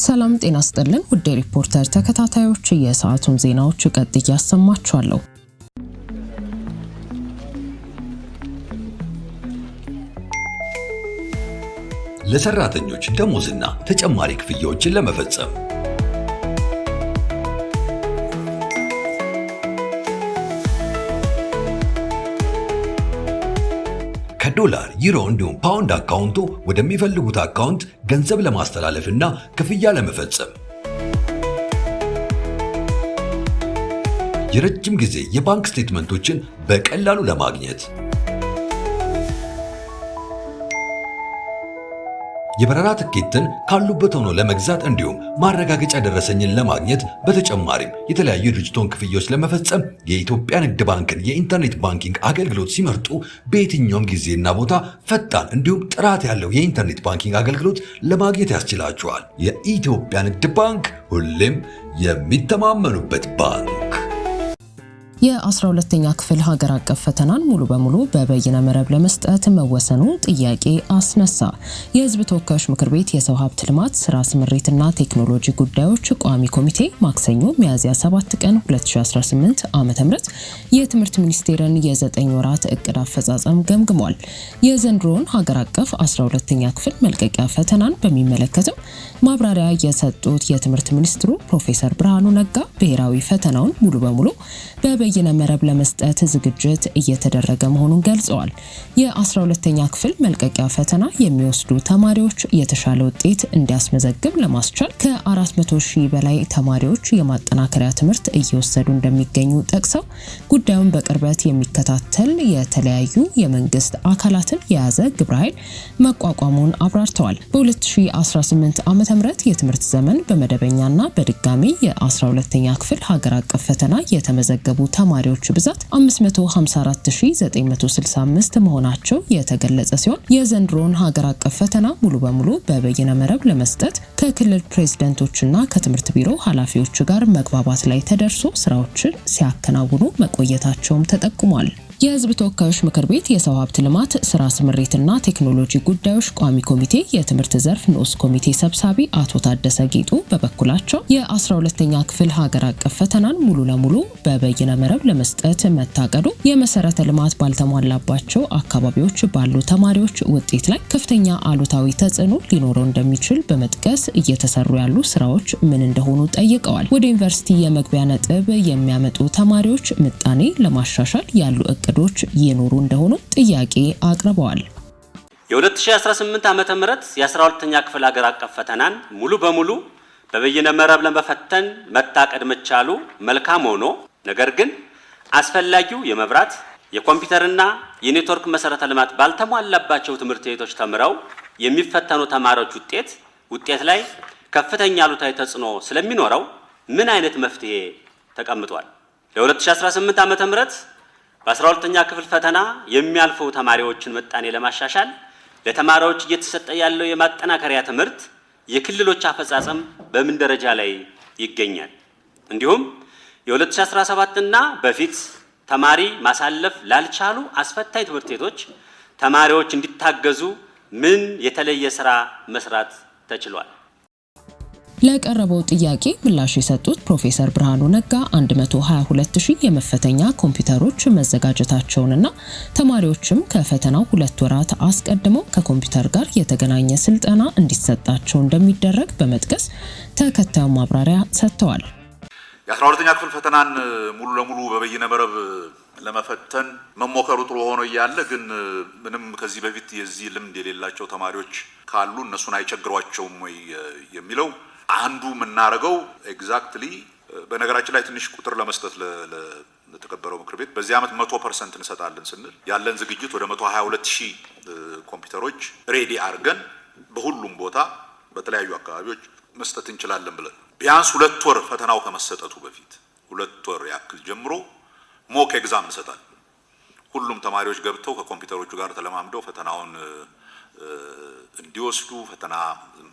ሰላም ጤና ይስጥልን ውድ ሪፖርተር ተከታታዮች የሰዓቱን ዜናዎች ቀጥዬ ያሰማችኋለሁ። ለሰራተኞች ደሞዝና ተጨማሪ ክፍያዎችን ለመፈጸም ከዶላር ዩሮ እንዲሁም ፓውንድ አካውንቱ ወደሚፈልጉት አካውንት ገንዘብ ለማስተላለፍና ክፍያ ለመፈጸም የረጅም ጊዜ የባንክ ስቴትመንቶችን በቀላሉ ለማግኘት የበረራ ትኬትን ካሉበት ሆኖ ለመግዛት እንዲሁም ማረጋገጫ ደረሰኝን ለማግኘት በተጨማሪም የተለያዩ ድርጅቶች ክፍያዎች ለመፈጸም የኢትዮጵያ ንግድ ባንክን የኢንተርኔት ባንኪንግ አገልግሎት ሲመርጡ በየትኛውም ጊዜና ቦታ ፈጣን እንዲሁም ጥራት ያለው የኢንተርኔት ባንኪንግ አገልግሎት ለማግኘት ያስችላቸዋል። የኢትዮጵያ ንግድ ባንክ ሁሌም የሚተማመኑበት ባንክ። የ12ኛ ክፍል ሀገር አቀፍ ፈተናን ሙሉ በሙሉ በበይነ መረብ ለመስጠት መወሰኑ ጥያቄ አስነሳ። የሕዝብ ተወካዮች ምክር ቤት የሰው ሀብት ልማት ስራ ስምሪትና ቴክኖሎጂ ጉዳዮች ቋሚ ኮሚቴ ማክሰኞ ሚያዝያ 7 ቀን 2018 ዓ.ም የትምህርት ሚኒስቴርን የ9 ወራት እቅድ አፈጻጸም ገምግሟል። የዘንድሮውን ሀገር አቀፍ 12ኛ ክፍል መልቀቂያ ፈተናን በሚመለከትም ማብራሪያ የሰጡት የትምህርት ሚኒስትሩ ፕሮፌሰር ብርሃኑ ነጋ ብሔራዊ ፈተናውን ሙሉ በሙሉ በበይነ መረብ ለመስጠት ዝግጅት እየተደረገ መሆኑን ገልጸዋል። የ12ኛ ክፍል መልቀቂያ ፈተና የሚወስዱ ተማሪዎች የተሻለ ውጤት እንዲያስመዘግብ ለማስቻል ከ400 ሺህ በላይ ተማሪዎች የማጠናከሪያ ትምህርት እየወሰዱ እንደሚገኙ ጠቅሰው ጉዳዩን በቅርበት የሚከታተል የተለያዩ የመንግስት አካላትን የያዘ ግብረ ኃይል መቋቋሙን አብራርተዋል። በ2018 ዓ.ም የትምህርት ዘመን በመደበኛና በድጋሚ የ12ኛ ክፍል ሀገር አቀፍ ፈተና የተመዘገቡ ተማሪዎች ብዛት 554965 መሆናቸው የተገለጸ ሲሆን የዘንድሮውን ሀገር አቀፍ ፈተና ሙሉ በሙሉ በበይነ መረብ ለመስጠት ከክልል ፕሬዝዳንቶችና ከትምህርት ቢሮ ኃላፊዎች ጋር መግባባት ላይ ተደርሶ ስራዎችን ሲያከናውኑ መቆየታቸውም ተጠቁሟል። የሕዝብ ተወካዮች ምክር ቤት የሰው ሀብት ልማት ስራ ስምሪትና ቴክኖሎጂ ጉዳዮች ቋሚ ኮሚቴ የትምህርት ዘርፍ ንዑስ ኮሚቴ ሰብሳቢ አቶ ታደሰ ጌጡ በበኩላቸው የ12ኛ ክፍል ሀገር አቀፍ ፈተናን ሙሉ ለሙሉ በበይነ መረብ ለመስጠት መታቀዱ የመሰረተ ልማት ባልተሟላባቸው አካባቢዎች ባሉ ተማሪዎች ውጤት ላይ ከፍተኛ አሉታዊ ተጽዕኖ ሊኖረው እንደሚችል በመጥቀስ እየተሰሩ ያሉ ስራዎች ምን እንደሆኑ ጠይቀዋል። ወደ ዩኒቨርሲቲ የመግቢያ ነጥብ የሚያመጡ ተማሪዎች ምጣኔ ለማሻሻል ያሉ እቅዶች ይኖሩ እንደሆኑ ጥያቄ አቅርበዋል። የ2018 ዓመተ ምህረት የ12ኛ ክፍል ሀገር አቀፍ ፈተናን ሙሉ በሙሉ በበይነ መረብ ለመፈተን መታቀድ መቻሉ መልካም ሆኖ ነገር ግን አስፈላጊው የመብራት የኮምፒውተርና የኔትወርክ መሰረተ ልማት ባልተሟላባቸው ትምህርት ቤቶች ተምረው የሚፈተኑ ተማሪዎች ውጤት ላይ ከፍተኛ አሉታዊ ተጽዕኖ ስለሚኖረው ምን አይነት መፍትሄ ተቀምጧል? ለ2018 ዓመተ ምህረት በ12ኛ ክፍል ፈተና የሚያልፉ ተማሪዎችን ምጣኔ ለማሻሻል ለተማሪዎች እየተሰጠ ያለው የማጠናከሪያ ትምህርት የክልሎች አፈጻጸም በምን ደረጃ ላይ ይገኛል? እንዲሁም የ2017 እና በፊት ተማሪ ማሳለፍ ላልቻሉ አስፈታኝ ትምህርት ቤቶች ተማሪዎች እንዲታገዙ ምን የተለየ ስራ መስራት ተችሏል? ለቀረበው ጥያቄ ምላሽ የሰጡት ፕሮፌሰር ብርሃኑ ነጋ 122000 የመፈተኛ ኮምፒውተሮች መዘጋጀታቸውንና ተማሪዎችም ከፈተናው 2 ወራት አስቀድመው ከኮምፒውተር ጋር የተገናኘ ስልጠና እንዲሰጣቸው እንደሚደረግ በመጥቀስ ተከታዩ ማብራሪያ ሰጥተዋል። የ12ኛ ክፍል ፈተናን ሙሉ ለሙሉ በበይነ መረብ ለመፈተን መሞከሩ ጥሩ ሆኖ እያለ ግን ምንም ከዚህ በፊት የዚህ ልምድ የሌላቸው ተማሪዎች ካሉ እነሱን አይቸግሯቸውም ወይ የሚለው አንዱ የምናደርገው ኤግዛክትሊ በነገራችን ላይ ትንሽ ቁጥር ለመስጠት ለተከበረው ምክር ቤት በዚህ ዓመት 100% እንሰጣለን ስንል ያለን ዝግጅት ወደ 122000 ኮምፒውተሮች ሬዲ አድርገን በሁሉም ቦታ በተለያዩ አካባቢዎች መስጠት እንችላለን ብለን ቢያንስ 2 ወር ፈተናው ከመሰጠቱ በፊት 2 ወር ያክል ጀምሮ ሞክ ኤግዛም እንሰጣለን። ሁሉም ተማሪዎች ገብተው ከኮምፒውተሮቹ ጋር ተለማምደው ፈተናውን እንዲወስዱ ፈተና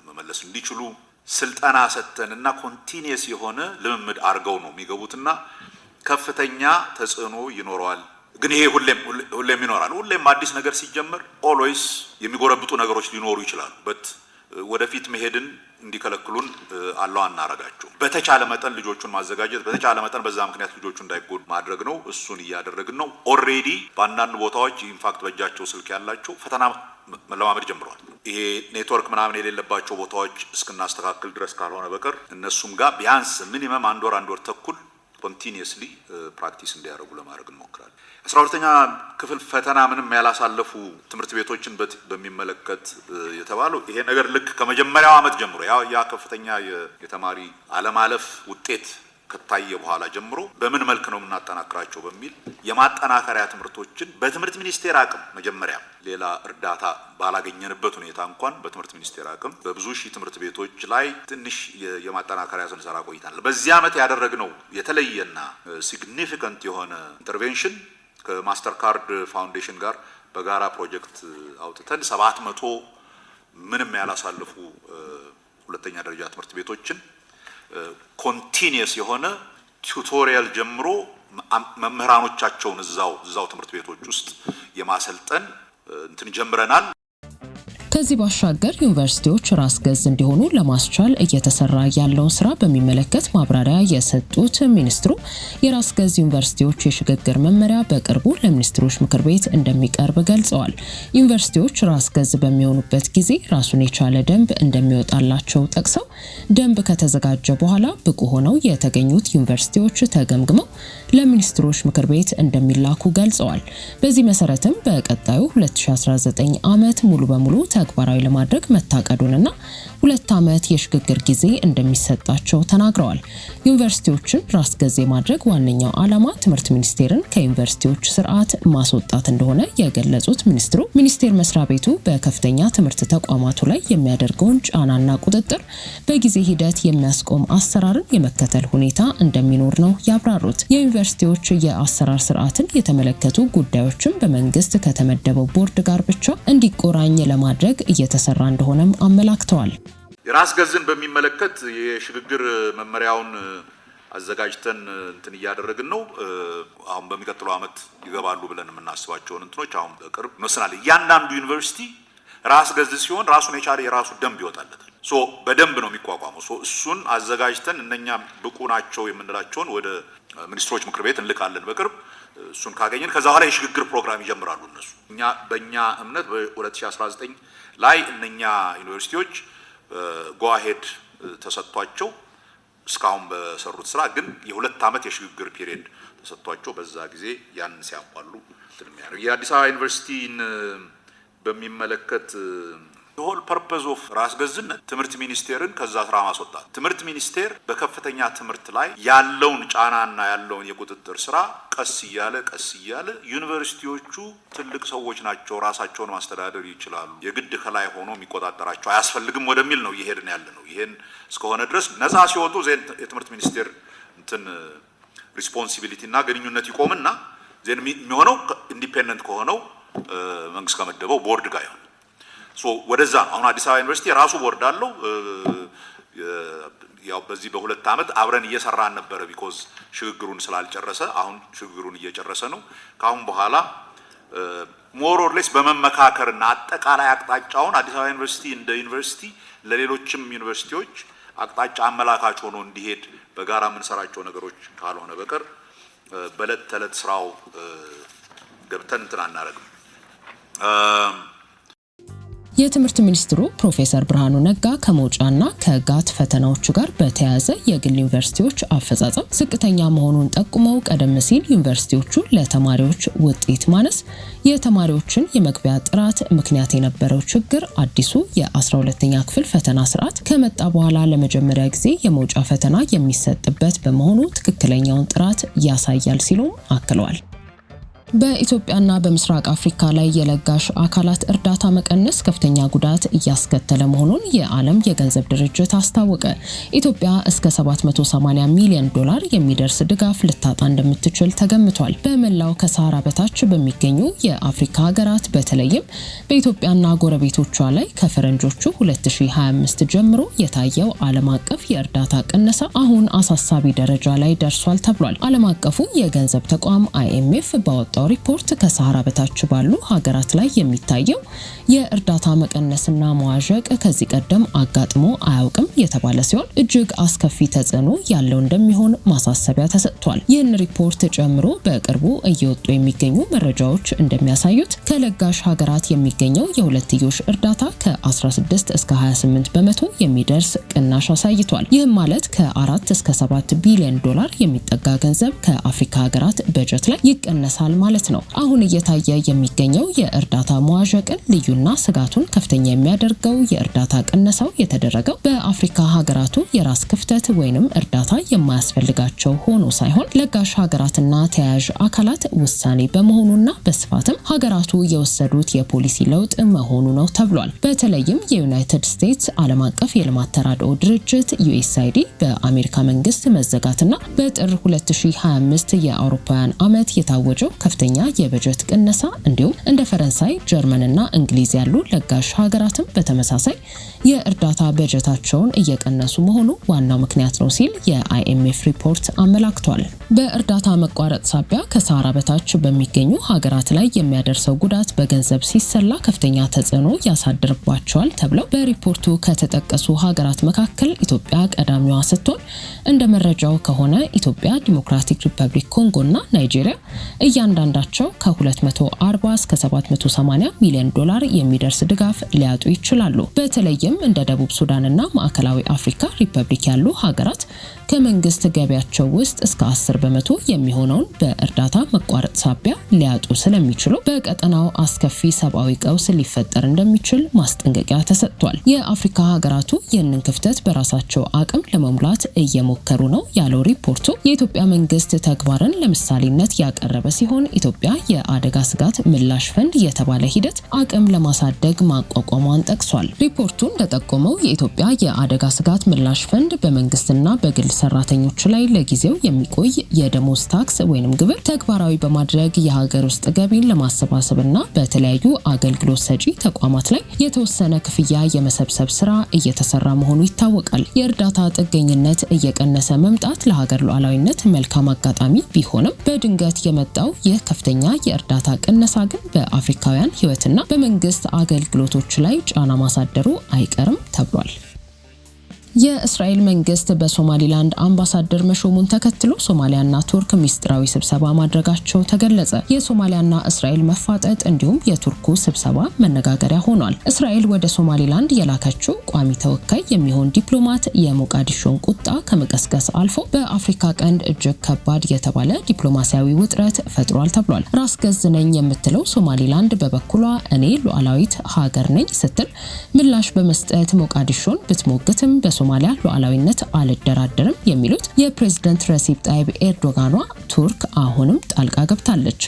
መመለስ እንዲችሉ ስልጠና ሰጥተንና ኮንቲኒየስ የሆነ ልምምድ አድርገው ነው የሚገቡትና ከፍተኛ ተጽዕኖ ይኖረዋል። ግን ይሄ ሁሌም ይኖራል። ሁሌም አዲስ ነገር ሲጀመር ኦልዌይስ የሚጎረብጡ ነገሮች ሊኖሩ ይችላሉ። በት ወደፊት መሄድን እንዲከለክሉን አላው አናረጋቸው። በተቻለ መጠን ልጆቹን ማዘጋጀት፣ በተቻለ መጠን በዛ ምክንያት ልጆቹ እንዳይጎዱ ማድረግ ነው። እሱን እያደረግን ነው። ኦሬዲ በአንዳንድ ቦታዎች ኢንፋክት በእጃቸው ስልክ ያላቸው ፈተና መለማመድ ጀምረዋል። ይሄ ኔትወርክ ምናምን የሌለባቸው ቦታዎች እስክናስተካክል ድረስ ካልሆነ በቀር እነሱም ጋር ቢያንስ ሚኒመም አንድ ወር ተኩል ኮንቲኒየስሊ ፕራክቲስ እንዲያደርጉ ለማድረግ እንሞክራለን። 12ኛ ክፍል ፈተና ምንም ያላሳለፉ ትምህርት ቤቶችን በሚመለከት የተባለው ይሄ ነገር ልክ ከመጀመሪያው ዓመት ጀምሮ ያ ከፍተኛ የተማሪ አለማለፍ ውጤት ከታየ በኋላ ጀምሮ በምን መልክ ነው የምናጠናክራቸው በሚል የማጠናከሪያ ትምህርቶችን በትምህርት ሚኒስቴር አቅም መጀመሪያ ሌላ እርዳታ ባላገኘንበት ሁኔታ እንኳን በትምህርት ሚኒስቴር አቅም በብዙ ሺህ ትምህርት ቤቶች ላይ ትንሽ የማጠናከሪያ ስንሰራ ቆይተናል። በዚህ ዓመት ያደረግነው የተለየና ሲግኒፊካንት የሆነ ኢንተርቬንሽን ከማስተር ካርድ ፋውንዴሽን ጋር በጋራ ፕሮጀክት አውጥተን 700 ምንም ያላሳለፉ ሁለተኛ ደረጃ ትምህርት ቤቶችን ኮንቲኒየስ የሆነ ቱቶሪያል ጀምሮ መምህራኖቻቸውን እዛው ትምህርት ቤቶች ውስጥ የማሰልጠን እንትን ጀምረናል። ከዚህ ባሻገር ዩኒቨርሲቲዎች ራስ ገዝ እንዲሆኑ ለማስቻል እየተሰራ ያለውን ስራ በሚመለከት ማብራሪያ የሰጡት ሚኒስትሩ የራስ ገዝ ዩኒቨርሲቲዎች የሽግግር መመሪያ በቅርቡ ለሚኒስትሮች ምክር ቤት እንደሚቀርብ ገልጸዋል። ዩኒቨርሲቲዎች ራስ ገዝ በሚሆኑበት ጊዜ ራሱን የቻለ ደንብ እንደሚወጣላቸው ጠቅሰው ደንብ ከተዘጋጀ በኋላ ብቁ ሆነው የተገኙት ዩኒቨርሲቲዎች ተገምግመው ለሚኒስትሮች ምክር ቤት እንደሚላኩ ገልጸዋል። በዚህ መሰረትም በቀጣዩ 2019 ዓመት ሙሉ በሙሉ ተግባራዊ ለማድረግ መታቀዱንና 2 ዓመት የሽግግር ጊዜ እንደሚሰጣቸው ተናግረዋል። ዩኒቨርሲቲዎችን ራስ ገዝ ማድረግ ዋነኛው ዓላማ ትምህርት ሚኒስቴርን ከዩኒቨርሲቲዎች ስርዓት ማስወጣት እንደሆነ የገለጹት ሚኒስትሩ ሚኒስቴር መስሪያ ቤቱ በከፍተኛ ትምህርት ተቋማቱ ላይ የሚያደርገውን ጫናና ቁጥጥር በጊዜ ሂደት የሚያስቆም አሰራርን የመከተል ሁኔታ እንደሚኖር ነው ያብራሩት። የዩኒቨርሲቲዎች የአሰራር ስርዓትን የተመለከቱ ጉዳዮችን በመንግስት ከተመደበው ቦርድ ጋር ብቻ እንዲቆራኝ ለማድረግ እየተሰራ እንደሆነም አመላክተዋል። የራስ ገዝን በሚመለከት የሽግግር መመሪያውን አዘጋጅተን እንትን እያደረግን ነው። አሁን በሚቀጥለው ዓመት ይገባሉ ብለን የምናስባቸውን እንትኖች አሁን በቅርብ እንወስናለን። እያንዳንዱ ዩኒቨርሲቲ ራስ ገዝ ሲሆን ራሱን የቻለ የራሱ ደንብ ይወጣለታል። በደንብ ነው የሚቋቋመው። እሱን አዘጋጅተን እነኛ ብቁ ናቸው የምንላቸውን ወደ ሚኒስትሮች ምክር ቤት እንልካለን በቅርብ። እሱን ካገኘን ከዛ በኋላ የሽግግር ፕሮግራም ይጀምራሉ እነሱ። በእኛ እምነት በ2019 ላይ እነኛ ዩኒቨርሲቲዎች ጎአሄድ ተሰጥቷቸው እስካሁን በሰሩት ስራ ግን የ2 ዓመት የሽግግር ፒሪየድ ተሰጥቷቸው በዛ ጊዜ ያንን ሲያሟሉ ስለሚያደርግ የአዲስ አበባ ዩኒቨርሲቲን በሚመለከት ሆል ፐርፐዝ ኦፍ ራስ ገዝነት ትምህርት ሚኒስቴርን ከዛ ስራ ማስወጣት። ትምህርት ሚኒስቴር በከፍተኛ ትምህርት ላይ ያለውን ጫናና ያለውን የቁጥጥር ስራ ቀስ እያለ ዩኒቨርሲቲዎቹ ትልቅ ሰዎች ናቸው፣ ራሳቸውን ማስተዳደር ይችላሉ፣ የግድ ከላይ ሆኖ የሚቆጣጠራቸው አያስፈልግም ወደሚል ነው እየሄድን ያለ ነው። ይሄን እስከሆነ ድረስ ነፃ ሲወጡ የትምህርት ሚኒስቴር እንትን ሪስፖንሲቢሊቲ እና ግንኙነት ይቆምና ዜን የሚሆነው ኢንዲፔንደንት ከሆነው መንግስት ከመደበው ቦርድ ጋር ይሆናል። ወደዛ አሁን አዲስ አበባ ዩኒቨርሲቲ የራሱ ቦርድ አለው። ያው በዚህ በ2 ዓመት አብረን እየሰራን ነበረ ቢኮዝ ሽግግሩን ስላልጨረሰ አሁን ሽግግሩን እየጨረሰ ነው። ካሁን በኋላ ሞር ኦር ሌስ በመመካከርና አጠቃላይ አቅጣጫውን አዲስ አበባ ዩኒቨርሲቲ እንደ ዩኒቨርሲቲ ለሌሎችም ዩኒቨርሲቲዎች አቅጣጫ አመላካች ሆኖ እንዲሄድ በጋራ የምንሰራቸው ነገሮች ካልሆነ በቀር በዕለት ተዕለት ስራው ገብተን እንትን አናደርግም። የትምህርት ሚኒስትሩ ፕሮፌሰር ብርሃኑ ነጋ ከመውጫና ከጋት ፈተናዎቹ ጋር በተያያዘ የግል ዩኒቨርሲቲዎች አፈጻጸም ዝቅተኛ መሆኑን ጠቁመው ቀደም ሲል ዩኒቨርሲቲዎቹ ለተማሪዎች ውጤት ማነስ፣ የተማሪዎችን የመግቢያ ጥራት ምክንያት የነበረው ችግር አዲሱ የ12ኛ ክፍል ፈተና ስርዓት ከመጣ በኋላ ለመጀመሪያ ጊዜ የመውጫ ፈተና የሚሰጥበት በመሆኑ ትክክለኛውን ጥራት ያሳያል ሲሉም አክለዋል። በኢትዮጵያና በምስራቅ አፍሪካ ላይ የለጋሽ አካላት እርዳታ መቀነስ ከፍተኛ ጉዳት እያስከተለ መሆኑን የዓለም የገንዘብ ድርጅት አስታወቀ። ኢትዮጵያ እስከ $780 ሚሊዮን የሚደርስ ድጋፍ ልታጣ እንደምትችል ተገምቷል። በመላው ከሳህራ በታች በሚገኙ የአፍሪካ ሀገራት በተለይም በኢትዮጵያና ጎረቤቶቿ ላይ ከፈረንጆቹ 2025 ጀምሮ የታየው ዓለም አቀፍ የእርዳታ ቅነሳ አሁን አሳሳቢ ደረጃ ላይ ደርሷል ተብሏል። ዓለም አቀፉ የገንዘብ ተቋም IMF ባወጣው ባወጣው ሪፖርት ከሰሃራ በታች ባሉ ሀገራት ላይ የሚታየው የእርዳታ መቀነስና መዋዠቅ ከዚህ ቀደም አጋጥሞ አያውቅም የተባለ ሲሆን እጅግ አስከፊ ተጽዕኖ ያለው እንደሚሆን ማሳሰቢያ ተሰጥቷል። ይህን ሪፖርት ጨምሮ በቅርቡ እየወጡ የሚገኙ መረጃዎች እንደሚያሳዩት ከለጋሽ ሀገራት የሚገኘው የሁለትዮሽ እርዳታ ከ16 እስከ 28 በመቶ የሚደርስ ቅናሽ አሳይቷል። ይህም ማለት ከ4 እስከ 7 ቢሊዮን ዶላር የሚጠጋ ገንዘብ ከአፍሪካ ሀገራት በጀት ላይ ይቀነሳል ማለት ነው። አሁን እየታየ የሚገኘው የእርዳታ መዋዠቅን ልዩና ስጋቱን ከፍተኛ የሚያደርገው የእርዳታ ቅነሳው የተደረገው በአፍሪካ ሀገራቱ የራስ ክፍተት ወይንም እርዳታ የማያስፈልጋቸው ሆኖ ሳይሆን ለጋሽ ሀገራትና ተያያዥ አካላት ውሳኔ በመሆኑና በስፋትም ሀገራቱ የወሰዱት የፖሊሲ ለውጥ መሆኑ ነው ተብሏል። በተለይም የዩናይትድ ስቴትስ ዓለም አቀፍ የልማት ተራድኦ ድርጅት USAID በአሜሪካ መንግስት መዘጋትና በጥር 2025 የአውሮፓውያን ዓመት የታወጀው ከፍተኛ የበጀት ቅነሳ እንዲሁም እንደ ፈረንሳይ፣ ጀርመንና እንግሊዝ ያሉ ለጋሽ ሀገራትም በተመሳሳይ የእርዳታ በጀታቸውን እየቀነሱ መሆኑ ዋናው ምክንያት ነው ሲል የIMF ሪፖርት አመላክቷል። በእርዳታ መቋረጥ ሳቢያ ከሰሃራ በታች በሚገኙ ሀገራት ላይ የሚያደርሰው ጉዳት በገንዘብ ሲሰላ ከፍተኛ ተጽዕኖ ያሳድርባቸዋል ተብለው በሪፖርቱ ከተጠቀሱ ሀገራት መካከል ኢትዮጵያ ቀዳሚዋ ስትሆን እንደ መረጃው ከሆነ ኢትዮጵያ፣ ዲሞክራቲክ ሪፐብሊክ ኮንጎና ናይጄሪያ እያንዳንዳቸው ከ240 እስከ 780 ሚሊዮን ዶላር የሚደርስ ድጋፍ ሊያጡ ይችላሉ። በተለይም እንደ ደቡብ ሱዳንና ማዕከላዊ አፍሪካ ሪፐብሊክ ያሉ ሀገራት ከመንግስት ገቢያቸው ውስጥ እስከ 10 በመቶ የሚሆነውን በእርዳታ መቋረጥ ሳቢያ ሊያጡ ስለሚችሉ በቀጠናው አስከፊ ሰብአዊ ቀውስ ሊፈጠር እንደሚችል ማስጠንቀቂያ ተሰጥቷል። የአፍሪካ ሀገራቱ ይህንን ክፍተት በራሳቸው አቅም ለመሙላት እየሞከሩ ነው ያለው ሪፖርቱ የኢትዮጵያ መንግስት ተግባርን ለምሳሌነት ያቀረበ ሲሆን ኢትዮጵያ የአደጋ ስጋት ምላሽ ፈንድ የተባለ ሂደት አቅም ለማሳደግ ማቋቋሟን ጠቅሷል። ሪፖርቱ እንደጠቆመው የኢትዮጵያ የአደጋ ስጋት ምላሽ ፈንድ በመንግስትና በግል ሰራተኞች ላይ ለጊዜው የሚቆይ የደሞዝ ታክስ ወይንም ግብር ተግባራዊ በማድረግ የሀገር ውስጥ ገቢን ለማሰባሰብና በተለያዩ አገልግሎት ሰጪ ተቋማት ላይ የተወሰነ ክፍያ የመሰብሰብ ስራ እየተሰራ መሆኑ ይታወቃል። የእርዳታ ጥገኝነት እየቀነሰ መምጣት ለሀገር ሉዓላዊነት መልካም አጋጣሚ ቢሆንም በድንገት የመጣው ይህ ከፍተኛ የእርዳታ ቅነሳ ግን በአፍሪካውያን ሕይወትና በመንግስት አገልግሎቶች ላይ ጫና ማሳደሩ አይቀርም ተብሏል። የእስራኤል መንግስት በሶማሊላንድ አምባሳደር መሾሙን ተከትሎ ሶማሊያና ቱርክ ሚስጥራዊ ስብሰባ ማድረጋቸው ተገለጸ። የሶማሊያና እስራኤል መፋጠጥ እንዲሁም የቱርኩ ስብሰባ መነጋገሪያ ሆኗል። እስራኤል ወደ ሶማሊላንድ የላከችው ቋሚ ተወካይ የሚሆን ዲፕሎማት የሞቃዲሾን ቁጣ ከመቀስቀስ አልፎ በአፍሪካ ቀንድ እጅግ ከባድ የተባለ ዲፕሎማሲያዊ ውጥረት ፈጥሯል ተብሏል። ራስ ገዝ ነኝ የምትለው ሶማሊላንድ በበኩሏ እኔ ሉዓላዊት ሀገር ነኝ ስትል ምላሽ በመስጠት ሞቃዲሾን ብትሞግትም ሶማሊያ ሉዓላዊነት አልደራደርም የሚሉት የፕሬዝዳንት ረሲፕ ጣይብ ኤርዶጋኗ ቱርክ አሁንም ጣልቃ ገብታለች።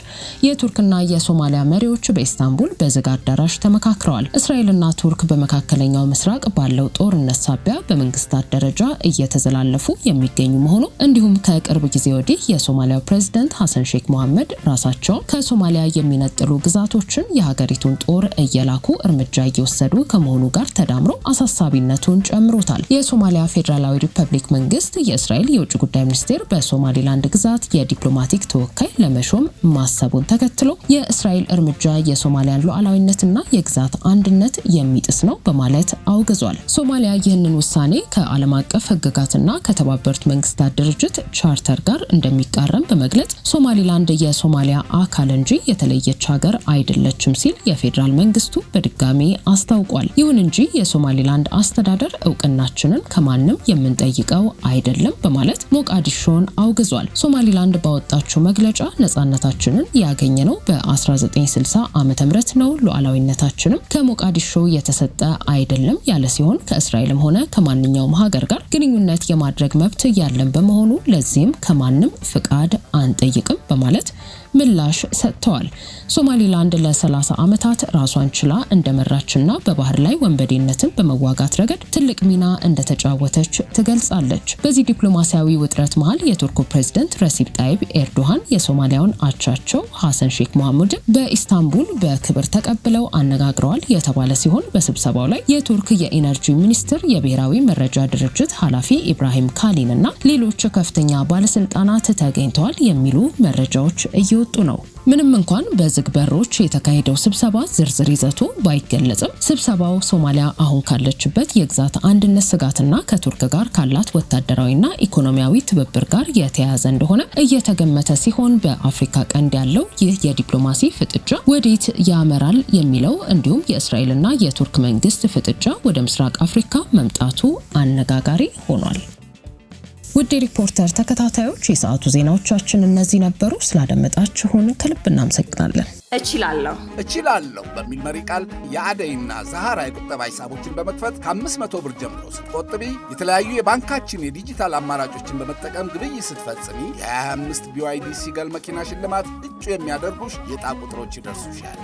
የቱርክና የሶማሊያ መሪዎች በኢስታንቡል በዝግ አዳራሽ ተመካክረዋል። እስራኤልና ቱርክ በመካከለኛው ምስራቅ ባለው ጦርነት ሳቢያ በመንግስታት ደረጃ እየተዘላለፉ የሚገኙ መሆኑ እንዲሁም ከቅርብ ጊዜ ወዲህ የሶማሊያው ፕሬዝዳንት ሐሰን ሼክ መሐመድ ራሳቸውን ከሶማሊያ የሚነጥሉ ግዛቶችን የሀገሪቱን ጦር እየላኩ እርምጃ እየወሰዱ ከመሆኑ ጋር ተዳምሮ አሳሳቢነቱን ጨምሮታል። የሶማሊያ ፌዴራላዊ ሪፐብሊክ መንግስት የእስራኤል የውጭ ጉዳይ ሚኒስቴር በሶማሊላንድ ግዛት የዲፕሎማቲክ ተወካይ ለመሾም ማሰቡን ተከትሎ የእስራኤል እርምጃ የሶማሊያን ሉዓላዊነትና የግዛት አንድነት የሚጥስ ነው በማለት አውግዟል። ሶማሊያ ይህንን ውሳኔ ከዓለም አቀፍ ህግጋትና ከተባበሩት መንግስታት ድርጅት ቻርተር ጋር እንደሚቃረም በመግለጽ ሶማሊላንድ የሶማሊያ አካል እንጂ የተለየች ሀገር አይደለችም ሲል የፌዴራል መንግስቱ በድጋሚ አስታውቋል። ይሁን እንጂ የሶማሊላንድ አስተዳደር እውቅናችንን ከማንም የምንጠይቀው አይደለም በማለት ሞቃዲሾን አውግዟል። ሶማሊላንድ ባወጣችው መግለጫ ነጻነታችንን ያገኘነው በ1960 ዓመተ ምህረት ነው፣ ሉዓላዊነታችንም ከሞቃዲሾ የተሰጠ አይደለም ያለ ሲሆን ከእስራኤልም ሆነ ከማንኛውም ሀገር ጋር ግንኙነት የማድረግ መብት ያለን በመሆኑ ለዚህም ከማንም ፍቃድ አንጠይቅም በማለት ምላሽ ሰጥተዋል። ሶማሊላንድ ለ30 ዓመታት ራሷን ችላ እንደመራችና በባህር ላይ ወንበዴነትን በመዋጋት ረገድ ትልቅ ሚና እንደተጫወተች ትገልጻለች። በዚህ ዲፕሎማሲያዊ ውጥረት መሃል የቱርኩ ፕሬዝዳንት ረሲፕ ጣይብ ኤርዶሃን የሶማሊያውን አቻቸው ሐሰን ሼክ መሐሙድ በኢስታንቡል በክብር ተቀብለው አነጋግረዋል የተባለ ሲሆን በስብሰባው ላይ የቱርክ የኢነርጂ ሚኒስትር፣ የብሔራዊ መረጃ ድርጅት ኃላፊ ኢብራሂም ካሊን እና ሌሎች ከፍተኛ ባለስልጣናት ተገኝተዋል የሚሉ መረጃዎች እየወጡ ነው። ምንም እንኳን በዝግ በሮች የተካሄደው ስብሰባ ዝርዝር ይዘቱ ባይገለጽም ስብሰባው ሶማሊያ አሁን ካለችበት የግዛት አንድነት ስጋትና ከቱርክ ጋር ካላት ወታደራዊና ኢኮኖሚያዊ ትብብር ጋር የተያያዘ እንደሆነ እየተገመተ ሲሆን በአፍሪካ ቀንድ ያለው ይህ የዲፕሎማሲ ፍጥጫ ወዴት ያመራል የሚለው እንዲሁም የእስራኤልና የቱርክ መንግስት ፍጥጫ ወደ ምስራቅ አፍሪካ መምጣቱ አነጋጋሪ ሆኗል። ውድ ሪፖርተር ተከታታዮች የሰዓቱ ዜናዎቻችን እነዚህ ነበሩ። ስላደመጣችሁን ከልብ እናመሰግናለን። እችላለሁ በሚል መሪ ቃል የአደይና ዛሃራ የቁጠባ ሂሳቦችን በመክፈት ከ500 ብር ጀምሮ ስትቆጥቢ የተለያዩ የባንካችን የዲጂታል አማራጮችን በመጠቀም ግብይት ስትፈጽሚ የ25 BYD ሲገል መኪና ሽልማት እጩ የሚያደርጉሽ የዕጣ ቁጥሮች ይደርሱሻል።